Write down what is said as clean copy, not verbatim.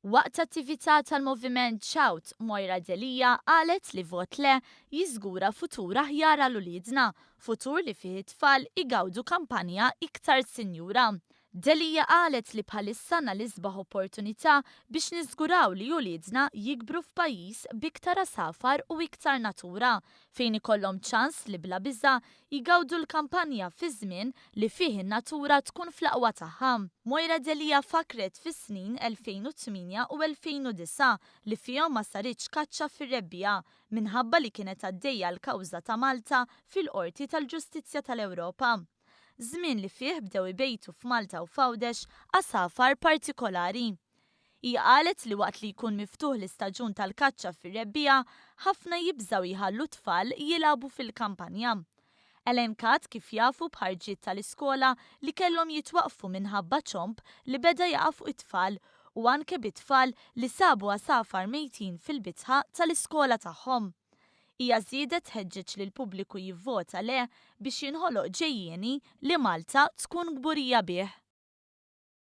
Waqt attività tal-moviment Shout, Moira Delija qalet li vot le jiżgura futur aħjar għal uliedna, futur li fih it-tfal igawdu kampanja iktar sinjura. Delija qalet li bħalissa l-isbaħ opportunità biex niżguraw li uliedna jikbru f'pajjiż biktar asafar u iktar natura, fejn ikollhom ċans li bla biża' jigawdu l-kampanja fi żmien li fih in-natura tkun fl-aqwa tagħha. Moira Delija fakret fis-snin 2008 u 2009 li fihom ma saritx kaċċa fir-rebbija minħabba li kienet għaddejja l-kawża ta' Malta fil-Qorti tal-Ġustizzja tal-Ewropa. Żmien li fih bdew ibejtu f'Malta u f'Għawdex asafar partikolari. Hija qalet li waqt li jkun miftuħ l-istaġun tal-kaċċa fir-rebbija, ħafna jibżgħu jħallu tfal jilagħbu fil-kampanja. Elenkat kif jafu bħarġiet tal-iskola li kellhom jitwaqfu minħabba ċomp li beda jaqa' fuq it-tfal u anke bit-tfal li sabu asafar mejtin fil-bitħa tal-iskola tagħhom. Hija żiedet ħeġġeġ lil pubbliku jivvota le biex jinħoloq ġejjieni li Malta tkun gburija bih.